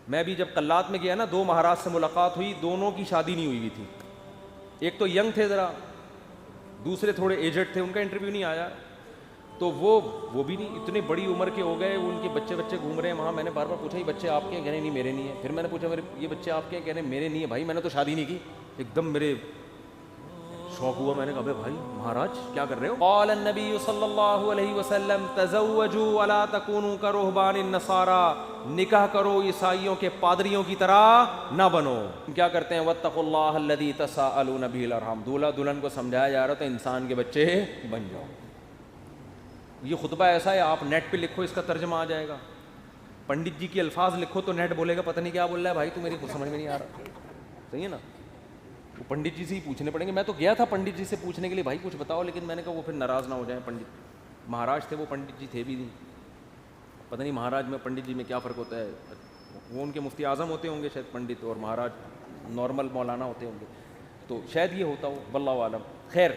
میں بھی جب قلات میں گیا نا 2 مہاراج سے ملاقات ہوئی, دونوں کی شادی نہیں ہوئی تھی. ایک تو ینگ تھے ذرا, دوسرے تھوڑے ایجڈ تھے, ان کا انٹرویو نہیں آیا. تو وہ بھی نہیں, اتنے بڑی عمر کے ہو گئے, ان کے بچے گھوم رہے ہیں وہاں. میں نے بار بار پوچھا یہ بچے آپ کے ہیں؟ کہنے نہیں میرے نہیں ہیں. پھر میں نے پوچھا یہ بچے آپ کے ہیں؟ کہنے میرے نہیں ہیں. بھائی میں نے تو شادی نہیں کی. ایک دم میرے شوق ہوا, میں نے کہا بھائی مہاراج کیا کر رہے ہو؟ قال النبی صلی اللہ علیہ وسلم تزوجوا ولا تکونوا کرہبان النصارى, نکاح کرو عیسائیوں کے پادریوں کی طرح نہ بنو. کیا کرتے ہیں؟ واتقوا اللہ الذی تساءلون به الارحام. دولہا دلہن کو سمجھایا جا رہا تھا انسان کے بچے بن جاؤ. یہ خطبہ ایسا ہے, آپ نیٹ پہ لکھو اس کا ترجمہ آ جائے گا. پنڈت جی کے الفاظ لکھو تو نیٹ بولے گا پتہ نہیں کیا بول رہا ہے بھائی, تو میری کچھ سمجھ میں نہیں آ رہا. صحیح ہے نا؟ وہ پنڈت جی سے ہی پوچھنے پڑیں گے. میں تو گیا تھا پنڈت جی سے پوچھنے کے لیے بھائی کچھ بتاؤ, لیکن میں نے کہا وہ پھر ناراض نہ ہو جائیں. پنڈت مہاراج تھے وہ, پنڈت جی تھے بھی نہیں. پتہ نہیں مہاراج میں پنڈت جی میں کیا فرق ہوتا ہے. وہ ان کے مفتی اعظم ہوتے ہوں گے شاید پنڈت, اور مہاراج نارمل مولانا ہوتے ہوں گے, تو شاید یہ ہوتا ہو, واللہ عالم. خیر,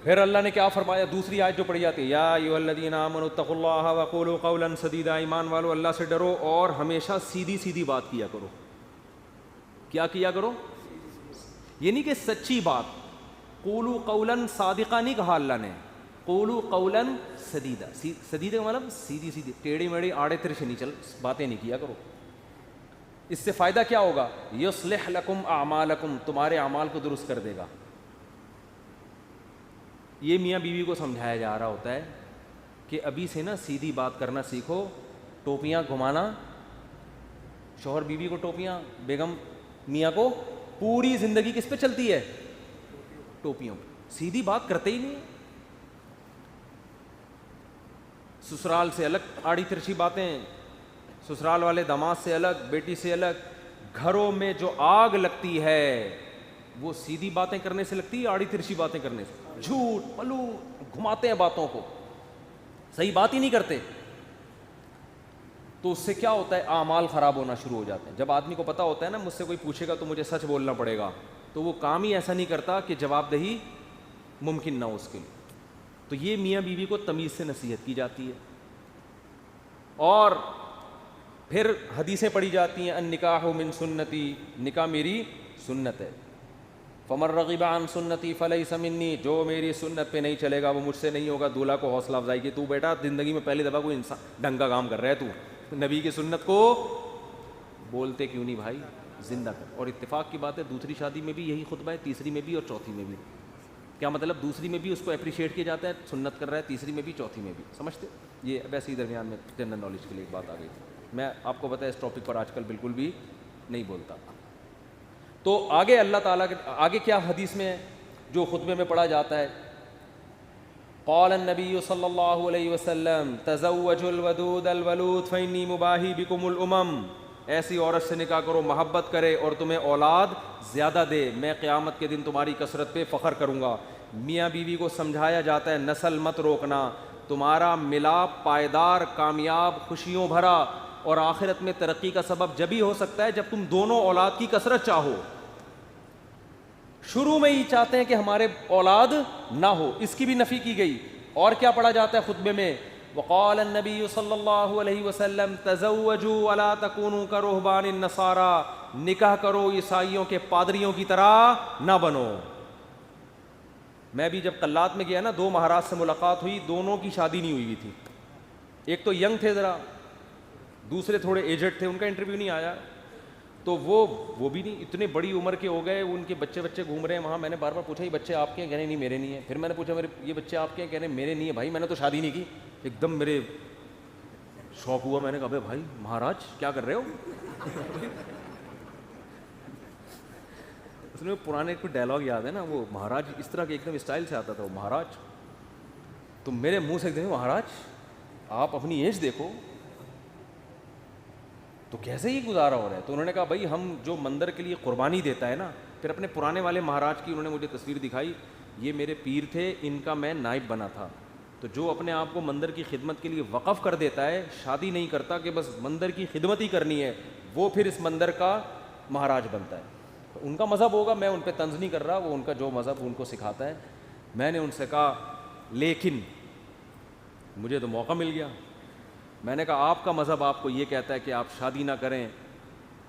پھر اللہ نے کیا فرمایا؟ دوسری آیت جو پڑھی جاتی ہے, یا ایھا الذین آمنوا اتقوا اللہ وقولوا قولا سدیدا. ایمان والو اللہ سے ڈرو اور ہمیشہ سیدھی سیدھی بات کیا کرو. کیا کیا کرو؟ یہ نہیں کہ سچی بات. قولوا قولا صادقا نہیں کہا اللہ نے, قولوا قولا سدیدا. سدیدا کا مطلب سیدھی سیدھی, ٹیڑھی میڑھی آڑے ترچھے نہیں چل باتیں نہیں کیا کرو. اس سے فائدہ کیا ہوگا؟ یصلح لکم اعمالکم, تمہارے اعمال کو درست کر دے گا. یہ میاں بیوی کو سمجھایا جا رہا ہوتا ہے کہ ابھی سے نا سیدھی بات کرنا سیکھو. ٹوپیاں گھمانا, شوہر بیوی کو ٹوپیاں, بیگم میاں کو, پوری زندگی کس پہ چلتی ہے؟ ٹوپیوں پہ. سیدھی بات کرتے ہی نہیں. سسرال سے الگ آڑی ترچھی باتیں, سسرال والے داماد سے الگ, بیٹی سے الگ. گھروں میں جو آگ لگتی ہے وہ سیدھی باتیں کرنے سے لگتی ہے, آڑی ترچھی باتیں کرنے سے. جھوٹ پلو گھماتے ہیں باتوں کو, صحیح بات ہی نہیں کرتے. تو اس سے کیا ہوتا ہے؟ اعمال خراب ہونا شروع ہو جاتے ہیں. جب آدمی کو پتہ ہوتا ہے نا مجھ سے کوئی پوچھے گا تو مجھے سچ بولنا پڑے گا, تو وہ کام ہی ایسا نہیں کرتا کہ جواب دہی ممکن نہ ہو اس کے لیے. تو یہ میاں بیوی کو تمیز سے نصیحت کی جاتی ہے. اور پھر حدیثیں پڑھی جاتی ہیں, النکاح من سنتی, نکاح میری سنت ہے. فمن رغب عن سنتی فلیس منی, جو میری سنت پہ نہیں چلے گا وہ مجھ سے نہیں ہوگا. دولہا کو حوصلہ افزائی کی, تو بیٹا زندگی میں پہلی دفعہ کوئی انسان ڈھنگ کا کام کر رہا ہے, تو نبی کی سنت کو بولتے کیوں نہیں بھائی, زندہ کر. اور اتفاق کی بات ہے دوسری شادی میں بھی یہی خطبہ ہے, تیسری میں بھی اور چوتھی میں بھی. کیا مطلب؟ دوسری میں بھی اس کو اپریشیٹ کیا جاتا ہے, سنت کر رہا ہے, تیسری میں بھی چوتھی میں بھی. سمجھتے؟ یہ ویسے ہی درمیان میں جنرل نالج کے لیے ایک بات آ گئی تھی. میں آپ کو پتہ ہے اس ٹاپک پر آج کل بالکل بھی نہیں بولتا. تو آگے اللہ تعالیٰ کے آگے کیا حدیث میں ہے جو خطبے میں پڑھا جاتا ہے؟ قال النبی صلی اللہ علیہ وسلم تزوجوا الودود الولود فانی مباہی بکم الامم. ایسی عورت سے نکاح کرو محبت کرے اور تمہیں اولاد زیادہ دے, میں قیامت کے دن تمہاری کثرت پہ فخر کروں گا. میاں بیوی کو سمجھایا جاتا ہے نسل مت روکنا, تمہارا ملاپ پائیدار, کامیاب, خوشیوں بھرا اور آخرت میں ترقی کا سبب جبھی ہو سکتا ہے جب تم دونوں اولاد کی کثرت چاہو. شروع میں ہی چاہتے ہیں کہ ہمارے اولاد نہ ہو, اس کی بھی نفی کی گئی. اور کیا پڑھا جاتا ہے خطبے میں؟ وقال النبی صلی اللہ علیہ وسلم تزوجوا ولا تکونوا کرہبان النصارى, نکاح کرو عیسائیوں کے پادریوں کی طرح نہ بنو. میں بھی جب قلات میں گیا نا 2 مہاراج سے ملاقات ہوئی, دونوں کی شادی نہیں ہوئی تھی. ایک تو ینگ تھے ذرا, دوسرے تھوڑے ایجڈ تھے, ان کا انٹرویو نہیں آیا. تو وہ بھی نہیں, اتنے بڑی عمر کے ہو گئے, ان کے بچے گھوم رہے ہیں وہاں. میں نے بار بار پوچھا یہ بچے آپ کے ہیں؟ کہنے نہیں میرے نہیں ہیں. پھر میں نے پوچھا یہ بچے آپ کے ہیں؟ کہنے میرے نہیں ہیں. بھائی میں نے تو شادی نہیں کی. ایک دم میرے شوق ہوا, میں نے کہا بھائی مہاراج کیا کر رہے ہو؟ اس میں پرانے کوئی ڈائلاگ یاد ہے نا, وہ مہاراج اس طرح کے ایک دم اسٹائل سے آتا تھا, وہ مہاراج. تو میرے منہ سے ایک دم مہاراج آپ اپنی ایج دیکھو, تو کیسے ہی گزارا ہو رہا ہے. تو انہوں نے کہا بھائی ہم جو مندر کے لیے قربانی دیتا ہے نا, پھر اپنے پرانے والے مہاراج کی انہوں نے مجھے تصویر دکھائی, یہ میرے پیر تھے, ان کا میں نائب بنا تھا. تو جو اپنے آپ کو مندر کی خدمت کے لیے وقف کر دیتا ہے, شادی نہیں کرتا کہ بس مندر کی خدمت ہی کرنی ہے, وہ پھر اس مندر کا مہاراج بنتا ہے. ان کا مذہب ہوگا, میں ان پہ طنز نہیں کر رہا, وہ ان کا جو مذہب ان کو سکھاتا ہے. میں نے ان سے کہا لیکن مجھے تو موقع مل گیا, میں نے کہا آپ کا مذہب آپ کو یہ کہتا ہے کہ آپ شادی نہ کریں,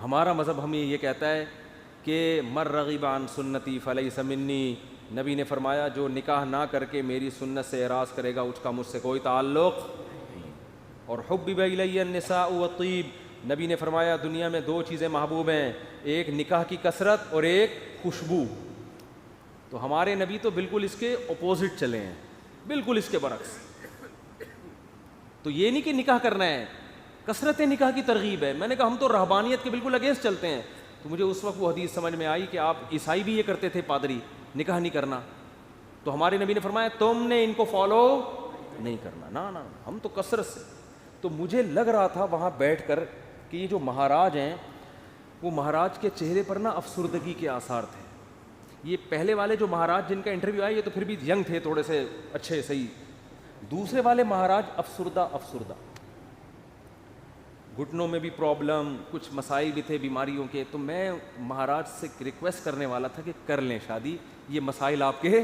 ہمارا مذہب ہمیں یہ کہتا ہے کہ مر رغب عن سنتی فلیس منی. نبی نے فرمایا جو نکاح نہ کر کے میری سنت سے اعراض کرے گا اس کا مجھ سے کوئی تعلق نہیں. اور حبب الی النساء والطیب, نبی نے فرمایا دنیا میں 2 چیزیں محبوب ہیں, ایک نکاح کی کثرت اور ایک خوشبو. تو ہمارے نبی تو بالکل اس کے اپوزٹ چلے ہیں, بالکل اس کے برعکس. تو یہ نہیں کہ نکاح کرنا ہے, کثرت نکاح کی ترغیب ہے. میں نے کہا ہم تو رہبانیت کے بالکل اگینسٹ چلتے ہیں. تو مجھے اس وقت وہ حدیث سمجھ میں آئی کہ آپ عیسائی بھی یہ کرتے تھے, پادری, نکاح نہیں کرنا. تو ہمارے نبی نے فرمایا تم نے ان کو فالو نہیں کرنا, نا ہم تو کثرت سے. تو مجھے لگ رہا تھا وہاں بیٹھ کر کہ یہ جو مہاراج ہیں وہ مہاراج کے چہرے پر نا افسردگی کے آثار تھے. یہ پہلے والے جو مہاراج جن کا انٹرویو آیا یہ تو پھر بھی ینگ تھے, تھوڑے سے اچھے صحیح. دوسرے والے مہاراج افسردہ, گھٹنوں میں بھی پرابلم, کچھ مسائل بھی تھے بیماریوں کے. تو میں مہاراج سے ریکویسٹ کرنے والا تھا کہ کر لیں شادی, یہ مسائل آپ کے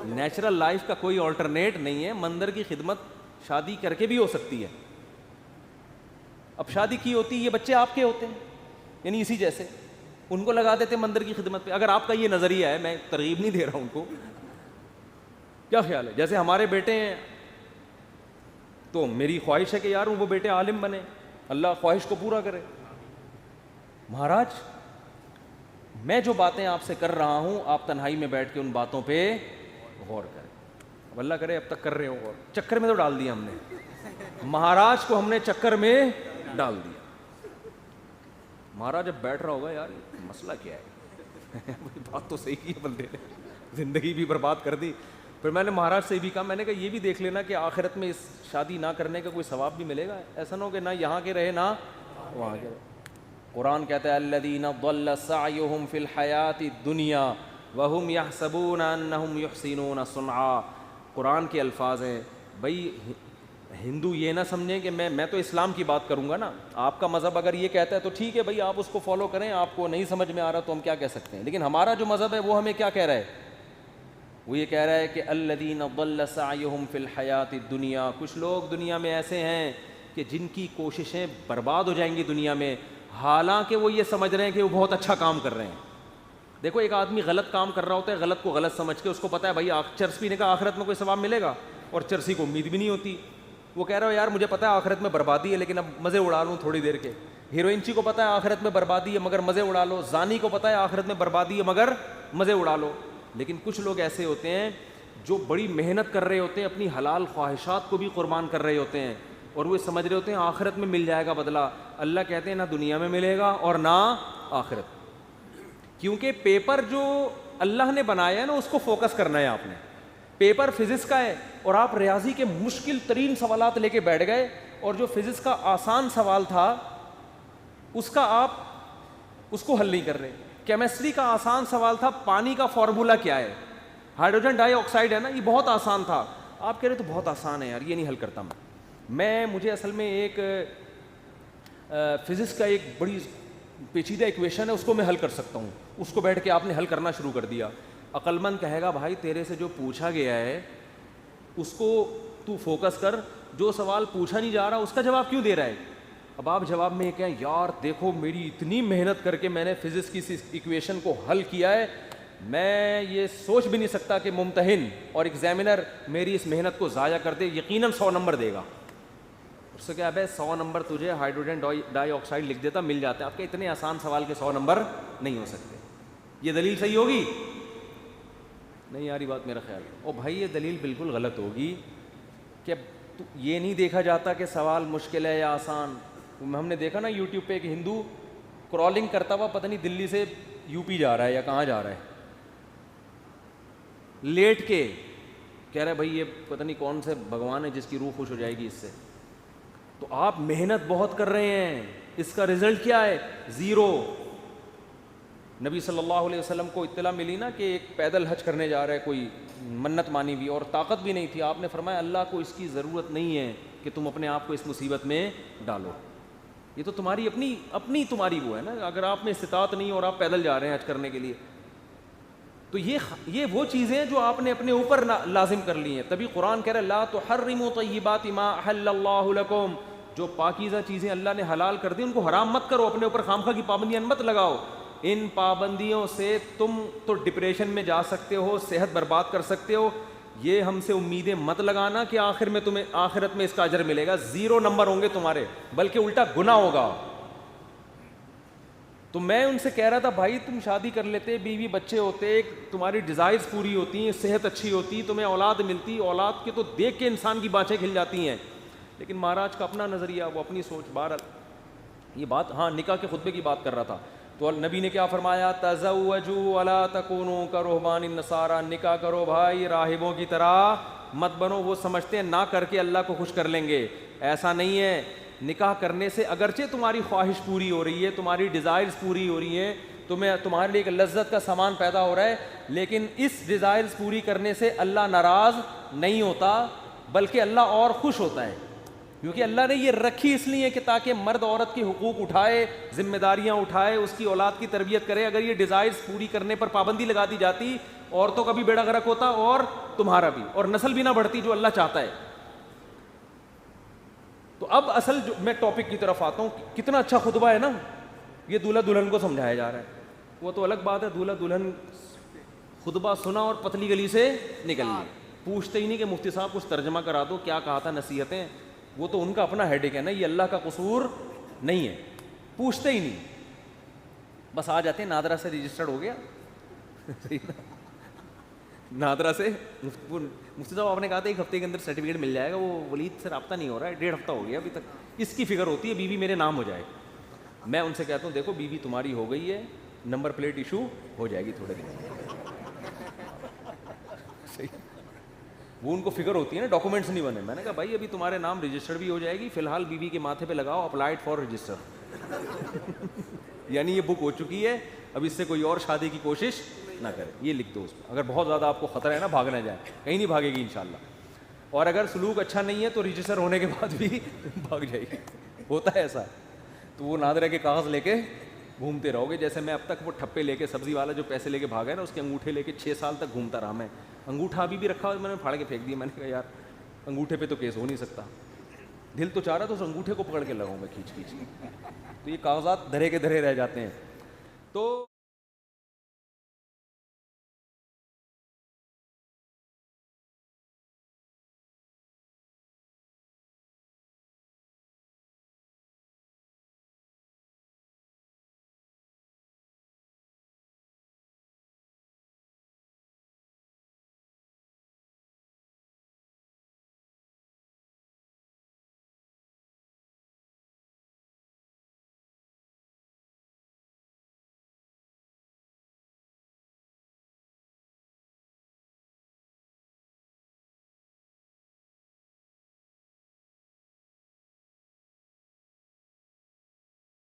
نیچرل لائف کا کوئی آلٹرنیٹ نہیں ہے. مندر کی خدمت شادی کر کے بھی ہو سکتی ہے. اب شادی کی ہوتی یہ بچے آپ کے ہوتے ہیں, یعنی اسی جیسے ان کو لگا دیتے مندر کی خدمت پہ. اگر آپ کا یہ نظریہ ہے, میں ترغیب نہیں دے رہا ہوں ان کو, کیا خیال ہے؟ جیسے ہمارے بیٹے ہیں تو میری خواہش ہے کہ یار وہ بیٹے عالم بنے, اللہ خواہش کو پورا کرے. مہاراج میں جو باتیں آپ سے کر رہا ہوں آپ تنہائی میں بیٹھ کے ان باتوں پہ غور کریں. اب اللہ کرے اب تک کر رہے ہو غور. چکر میں تو ڈال دیا ہم نے, مہاراج کو ہم نے چکر میں ڈال دیا. مہاراج اب بیٹھ رہا ہوگا یار مسئلہ کیا ہے, بات تو صحیح کی ہے بندے نے, زندگی بھی برباد کر دی. پھر میں نے مہاراج سے بھی کہا, میں نے کہا یہ بھی دیکھ لینا کہ آخرت میں اس شادی نہ کرنے کا کوئی ثواب بھی ملے گا. ایسا نہ ہو کہ نہ یہاں کے رہے نہ وہاں کے رہے. قرآن کہتا ہے الذین ضل سعیہم فی الحیاۃ الدنیا وہم یحسبون انہم یحسنون صنعا. قرآن کے الفاظ ہیں. بھائی ہندو یہ نہ سمجھیں کہ میں تو اسلام کی بات کروں گا نا, آپ کا مذہب اگر یہ کہتا ہے تو ٹھیک ہے بھائی آپ اس کو فالو کریں, آپ کو نہیں سمجھ میں آ رہا تو ہم کیا کہہ سکتے ہیں. لیکن ہمارا جو مذہب ہے وہ ہمیں کیا کہہ رہا ہے, وہ یہ کہہ رہا ہے کہ الذین ضل سعیہم فی الحیاۃ الدنیا. کچھ لوگ دنیا میں ایسے ہیں کہ جن کی کوششیں برباد ہو جائیں گی دنیا میں, حالانکہ وہ یہ سمجھ رہے ہیں کہ وہ بہت اچھا کام کر رہے ہیں. دیکھو ایک آدمی غلط کام کر رہا ہوتا ہے, غلط کو غلط سمجھ کے, اس کو پتہ ہے بھائی چرس پینے کا آخرت میں کوئی ثواب ملے گا, اور چرسی کو امید بھی نہیں ہوتی. وہ کہہ رہا ہو یار مجھے پتہ ہے آخرت میں بربادی ہے لیکن اب مزے اڑا لوں تھوڑی دیر کے. ہیروئنچی کو پتہ ہے آخرت میں بربادی ہے مگر مزے اڑا لو. زانی کو پتہ ہے آخرت میں بربادی ہے مگر مزے اڑا لو. لیکن کچھ لوگ ایسے ہوتے ہیں جو بڑی محنت کر رہے ہوتے ہیں, اپنی حلال خواہشات کو بھی قربان کر رہے ہوتے ہیں, اور وہ سمجھ رہے ہوتے ہیں آخرت میں مل جائے گا بدلہ. اللہ کہتے ہیں نہ دنیا میں ملے گا اور نہ آخرت. کیونکہ پیپر جو اللہ نے بنایا ہے نا اس کو فوکس کرنا ہے آپ نے. پیپر فزکس کا ہے اور آپ ریاضی کے مشکل ترین سوالات لے کے بیٹھ گئے, اور جو فزکس کا آسان سوال تھا اس کا آپ اس کو حل نہیں کر رہے. کیمسٹری کا آسان سوال تھا پانی کا فارمولا کیا ہے, ہائیڈروجن ڈائی آکسائڈ ہے نا, یہ بہت آسان تھا. آپ کہہ رہے تو بہت آسان ہے یار, یہ نہیں حل کرتا مجھے اصل میں ایک فزکس کا ایک بڑی پیچیدہ ایکویشن ہے اس کو میں حل کر سکتا ہوں. اس کو بیٹھ کے آپ نے حل کرنا شروع کر دیا. عقل مند کہے گا بھائی تیرے سے جو پوچھا گیا ہے اس کو تو فوکس کر, جو سوال پوچھا نہیں جا رہا اس کا جواب کیوں دے رہا ہے. اب آپ جواب میں یہ کہیں یار دیکھو میری اتنی محنت کر کے میں نے فزکس کی ایکویشن کو حل کیا ہے, میں یہ سوچ بھی نہیں سکتا کہ ممتحن اور ایگزامینر میری اس محنت کو ضائع کر دے, یقیناً 100 نمبر دے گا. اس سے کیا ہے 100 نمبر تجھے ہائیڈروجن ڈائی آکسائڈ لکھ دیتا مل جاتا ہے. آپ کے اتنے آسان سوال کے 100 نمبر نہیں ہو سکتے. یہ دلیل صحیح ہوگی نہیں یاری بات میرا خیال ہے. او بھائی یہ دلیل بالکل غلط ہوگی کہ یہ نہیں دیکھا جاتا کہ سوال مشکل ہے یا آسان. ہم نے دیکھا نا یوٹیوب پہ ایک ہندو کرالنگ کرتا ہوا پتہ نہیں دلی سے یو پی جا رہا ہے یا کہاں جا رہا ہے, لیٹ کے کہہ رہا ہے بھائی یہ پتہ نہیں کون سے بھگوان ہے جس کی روح خوش ہو جائے گی اس سے. تو آپ محنت بہت کر رہے ہیں, اس کا رزلٹ کیا ہے؟ 0. نبی صلی اللہ علیہ وسلم کو اطلاع ملی نا کہ ایک پیدل حج کرنے جا رہا ہے کوئی, منت مانی بھی اور طاقت بھی نہیں تھی. آپ نے فرمایا اللہ کو اس کی ضرورت نہیں ہے کہ تم اپنے آپ کو اس مصیبت میں ڈالو, یہ تو تمہاری اپنی تمہاری وہ ہے نا. اگر آپ میں استطاعت نہیں اور آپ پیدل جا رہے ہیں حج کرنے کے لیے تو یہ وہ چیزیں جو آپ نے اپنے اوپر لازم کر لی ہیں. تبھی قرآن کہہ رہا ہے لا تحرموا طیبات ما احل اللہ لکم, جو پاکیزہ چیزیں اللہ نے حلال کر دی ان کو حرام مت کرو, اپنے اوپر خامخواہ کی پابندیاں مت لگاؤ. ان پابندیوں سے تم تو ڈپریشن میں جا سکتے ہو, صحت برباد کر سکتے ہو. یہ ہم سے امیدیں مت لگانا کہ آخر میں تمہیں آخرت میں اس کا اجر ملے گا. 0 نمبر ہوں گے تمہارے, بلکہ الٹا گناہ ہوگا. تو میں ان سے کہہ رہا تھا بھائی تم شادی کر لیتے, بیوی بچے ہوتے, تمہاری ڈیزائرز پوری ہوتی, صحت اچھی ہوتی, تمہیں اولاد ملتی, اولاد کے تو دیکھ کے انسان کی بانچیں کھل جاتی ہیں. لیکن مہاراج کا اپنا نظریہ, وہ اپنی سوچ. بہرحال یہ بات, ہاں نکاح کے خطبے کی بات کر رہا تھا. تو نبی نے کیا فرمایا, تزوجوا ولا تکونوا کرہبان النصارى, نکاح کرو بھائی راہبوں کی طرح مت بنو. وہ سمجھتے ہیں نہ کر کے اللہ کو خوش کر لیں گے, ایسا نہیں ہے. نکاح کرنے سے اگرچہ تمہاری خواہش پوری ہو رہی ہے, تمہاری ڈیزائرز پوری ہو رہی ہیں, تمہارے لیے ایک لذت کا سامان پیدا ہو رہا ہے, لیکن اس ڈیزائرز پوری کرنے سے اللہ ناراض نہیں ہوتا, بلکہ اللہ اور خوش ہوتا ہے. کیونکہ اللہ نے یہ رکھی اس لیے کہ تاکہ مرد عورت کے حقوق اٹھائے, ذمہ داریاں اٹھائے, اس کی اولاد کی تربیت کرے. اگر یہ ڈیزائرز پوری کرنے پر پابندی لگا دی جاتی, عورتوں کا بھی بیڑا غرق ہوتا اور تمہارا بھی, اور نسل بھی نہ بڑھتی جو اللہ چاہتا ہے. تو اب اصل جو میں ٹاپک کی طرف آتا ہوں, کتنا اچھا خطبہ ہے نا, یہ دولہا دلہن کو سمجھایا جا رہا ہے. وہ تو الگ بات ہے, دولہا دلہن خطبہ سنا اور پتلی گلی سے نکل گئی, پوچھتے ہی نہیں کہ مفتی صاحب کچھ ترجمہ کرا دو, کیا کہا تھا, نصیحتیں. وہ تو ان کا اپنا ہیڈک ہے نا, یہ اللہ کا قصور نہیں ہے, پوچھتے ہی نہیں, بس آ جاتے ہیں نادرا سے رجسٹرڈ ہو گیا. نادرا سے مفتی صاحب آپ نے کہا تھا 1 ہفتے کے اندر سرٹیفکیٹ مل جائے گا, وہ ولید سے رابطہ نہیں ہو رہا ہے, 1.5 ہفتہ ہو گیا ابھی تک. اس کی فکر ہوتی ہے بیوی میرے نام ہو جائے. میں ان سے کہتا ہوں دیکھو بیوی تمہاری ہو گئی ہے, نمبر پلیٹ ایشو ہو جائے گی تھوڑے دن. وہ ان کو فکر ہوتی ہے نا, ڈاکومنٹس نہیں بنے. میں نے کہا بھائی ابھی تمہارے نام رجسٹر بھی ہو جائے گی, فی الحال بیوی کے ماتھے پہ لگاؤ اپلائڈ فار رجسٹر. یعنی یہ بک ہو چکی ہے, اب اس سے کوئی اور شادی کی کوشش نہ کرے, یہ لکھ دو اس پہ. اگر بہت زیادہ آپ کو خطرہ ہے نا, بھاگ نہ جائے, کہیں نہیں بھاگے گی انشاءاللہ. اور اگر سلوک اچھا نہیں ہے تو رجسٹر ہونے کے بعد بھی بھاگ جائے گی, ہوتا ہے ایسا. تو وہ نادرہ کے کاغذ لے کے گھومتے رہو گے. جیسے میں اب تک وہ ٹھپے لے کے, سبزی والا جو پیسے لے کے بھاگا ہے نا, اس کے انگوٹھے لے کے 6 سال تک گھومتا رہا میں. انگوٹھا ابھی بھی رکھا ہوا, میں نے پھاڑ کے پھینک دیا. میں نے کہا یار انگوٹھے پہ تو کیس ہو نہیں سکتا, دل تو چاہ رہا تو اس انگوٹھے کو پکڑ کے لگاؤں میں کھینچ کھینچ کے. تو یہ کاغذات دھرے کے دھرے رہ جاتے ہیں. تو